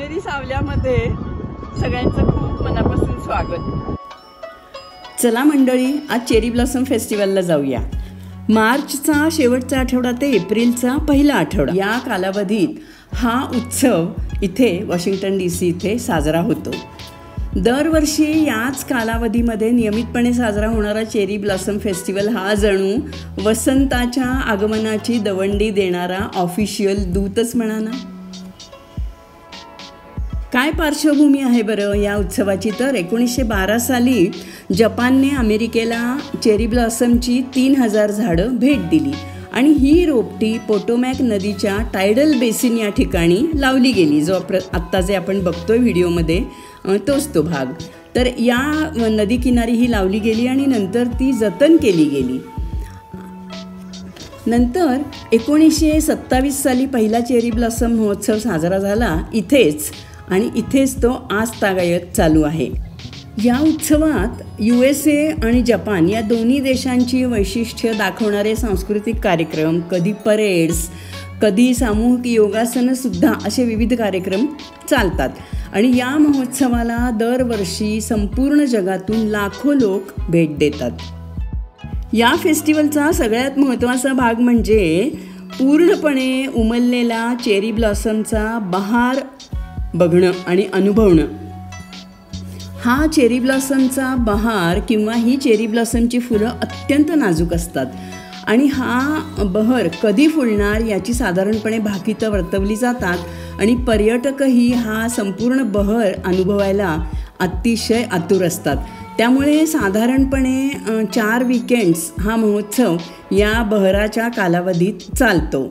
कावेरी सावल्यामध्ये सगळ्यांचं खूप मनापासून स्वागत। चला मंडळी, आज चेरी ब्लॉसम फेस्टिवलला जाऊया। मार्चचा शेवटचा आठवडा ते एप्रिलचा पहिला आठवडा या कालावधीत हा उत्सव इथे वॉशिंग्टन DC इथे साजरा होतो। दरवर्षी याच कालावधीमध्ये नियमितपणे साजरा होणारा चेरी ब्लॉसम फेस्टिवल हा जणू वसंताच्या आगमनाची दवंडी देणारा ऑफिशियल दूतच म्हणा ना। काय पार्श्वभूमी आहे बरं या उत्सवाची, तर 1912 साली जपानने अमेरिकेला चेरी ब्लॉसमची 3000 झाडं भेट दिली आणि ही रोपटी पोटोमॅक नदीच्या टायडल बेसिन या ठिकाणी लावली गेली। जो आत्ता जे आपण बघतोय व्हिडिओमध्ये तोच तो भाग। तर या नदी किनारी ही लावली गेली आणि नंतर ती जतन केली गेली। नंतर 1927 साली पहिला चेरी ब्लॉसम महोत्सव साजरा झाला इथेच, आणि इथेच तो आजतागायत चालू आहे। या उत्सवात USA आणि जपान या दोन्ही देशांची वैशिष्ट्य दाखवणारे सांस्कृतिक कार्यक्रम, कधी परेड्स, कधी सामूहिक योगासनंसुद्धा असे विविध कार्यक्रम चालतात। आणि या महोत्सवाला दरवर्षी संपूर्ण जगातून लाखो लोक भेट देतात। या फेस्टिवलचा सगळ्यात महत्त्वाचा भाग म्हणजे पूर्णपणे उमललेला चेरी ब्लॉसमचा बहार बघणं आणि अनुभवणं। हा चेरी ब्लॉसमचा बहार किंवा ही चेरी ब्लॉसमची फुलं अत्यंत नाजूक असतात आणि हा बहर कधी फुलणार याची साधारणपणे भाकितं वर्तवली जातात आणि पर्यटकही हा संपूर्ण बहर अनुभवायला अतिशय आतुर असतात। त्यामुळे साधारणपणे 4 वीकेंड्स हा महोत्सव या बहराच्या कालावधीत चालतो।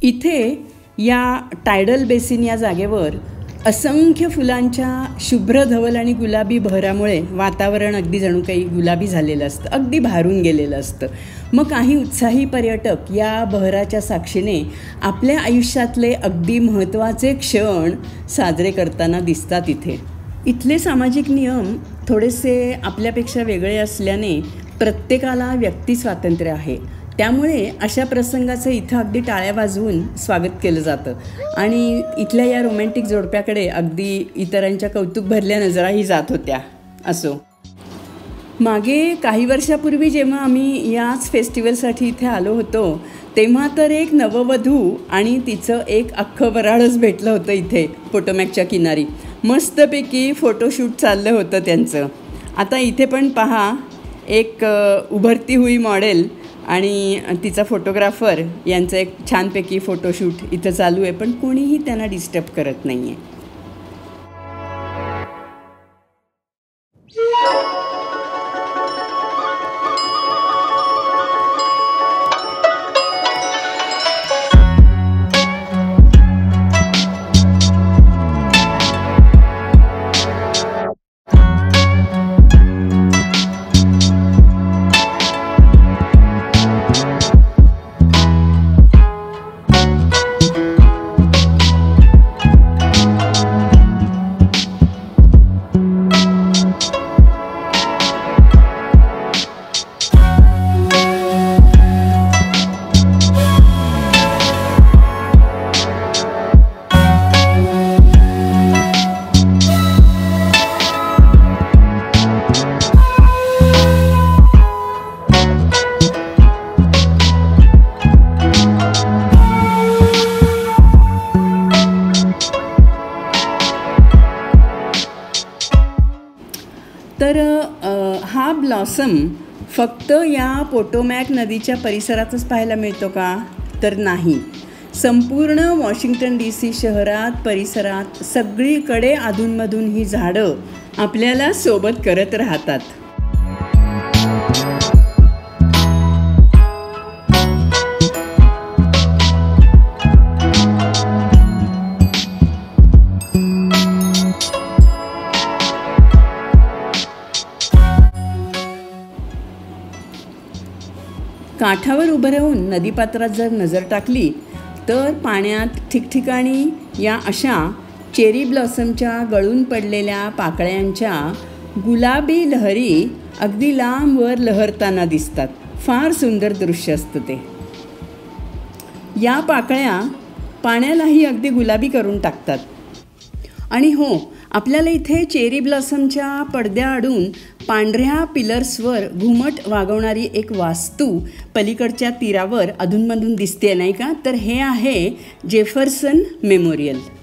इथे या टायडल बेसिन या जागेवर असंख्य फुलांच्या शुभ्र धवल आणि गुलाबी बहरामुळे वातावरण अगदी जणू काही गुलाबी झालेलं असतं, अगदी भारून गेलेलं असतं। मग काही उत्साही पर्यटक या बहराच्या साक्षीने आपल्या आयुष्यातले अगदी महत्त्वाचे क्षण साजरे करताना दिसतात। इथले सामाजिक नियम थोडेसे आपल्यापेक्षा वेगळे असल्याने प्रत्येकाला व्यक्ती स्वातंत्र्य आहे। त्यामुळे अशा प्रसंगाचं इथं अगदी टाळ्या वाजवून स्वागत केलं जातं आणि इथल्या या रोमॅन्टिक जोडप्याकडे अगदी इतरांच्या कौतुक भरल्या नजराही जात होत्या। असो, मागे काही वर्षापूर्वी जेव्हा आम्ही याच फेस्टिवलसाठी इथे आलो होतो तेव्हा तर एक नववधू आणि तिचं एक अख्खं वऱ्हाडच भेटलं होतं इथे पोटोमॅकच्या किनारी। मस्तपैकी फोटोशूट चाललं होतं त्यांचं। आता इथे पण पहा, एक उभरती हुई मॉडेल आणि तिचा फोटोग्राफर यांचं एक छानपैकी फोटोशूट इथं चालू आहे, पण कोणीही त्यांना डिस्टर्ब करत नाही आहे। तर हा ब्लॉसम फक्त या पोटोमॅक नदीच्या परिसरातच पाहायला मिळतो का? तर नाही, संपूर्ण वॉशिंग्टन DC शहरात परिसरात सगळीकडे अधूनमधून ही झाडं आपल्याला सोबत करत राहतात। काठावर उभं राहून नदीपात्रात जर नजर टाकली तर पाण्यात ठिकठिकाणी या अशा चेरी ब्लॉसमच्या गळून पडलेल्या पाकळ्यांच्या गुलाबी लहरी अगदी लांबवर लहरताना दिसतात. फार सुंदर दृश्य असतं ते. या पाकळ्या पाण्यालाही अगदी गुलाबी करून टाकतात. आणि हो, आपल्याला इथे चेरी ब्लॉसमच्या पडद्याआडून पांढऱ्या पिलर्सवर घुमट वागवणारी एक वास्तू पलीकडच्या तीरावर अधूनमधून दिसते नाही का? तर हे आहे जेफरसन मेमोरियल.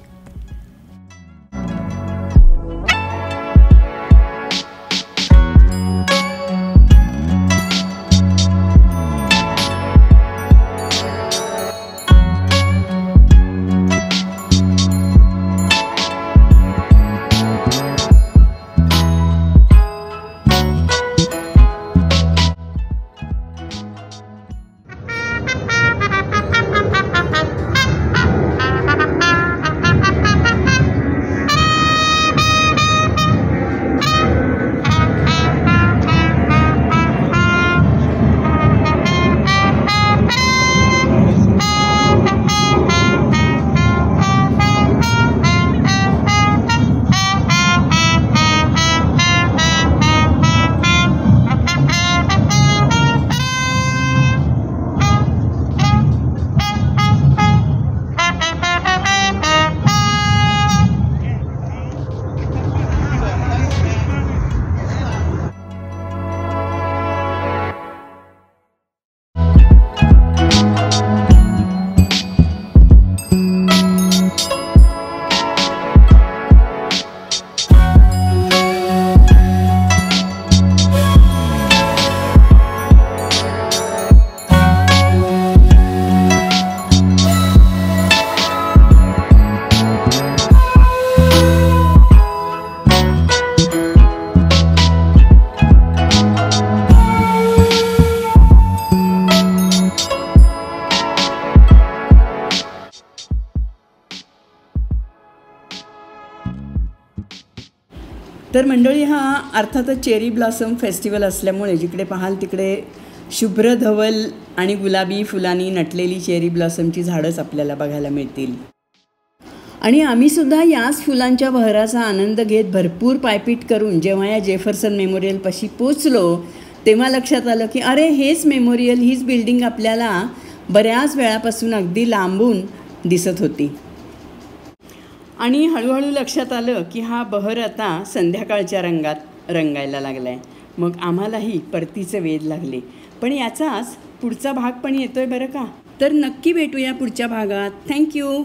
तर मंडळी, हा अर्थातच चेरी ब्लॉसम फेस्टिवल असल्यामुळे जिकडे पाहाल तिकडे शुभ्र धवल आणि गुलाबी फुलांनी नटलेली चेरी ब्लॉसमची झाडंच आपल्याला बघायला मिळतील. आणि आम्हीसुद्धा याच फुलांच्या बहराचा आनंद घेत भरपूर पायपीट करून जेव्हा या जेफरसन मेमोरियलपाशी पोचलो तेव्हा लक्षात आलं की अरे, हेच मेमोरियल, हीच बिल्डिंग आपल्याला बऱ्याच वेळापासून अगदी लांबून दिसत होती. आणि हळूहळू लक्षात आलं की हा बहर आता संध्याकाळच्या रंगात रंगायला लागला आहे. मग आम्हालाही परतीचे वेध लागले. पण याचाच पुढचा भाग पण येतोय बरं का. तर नक्की भेटूया पुढच्या भागात. थँक्यू.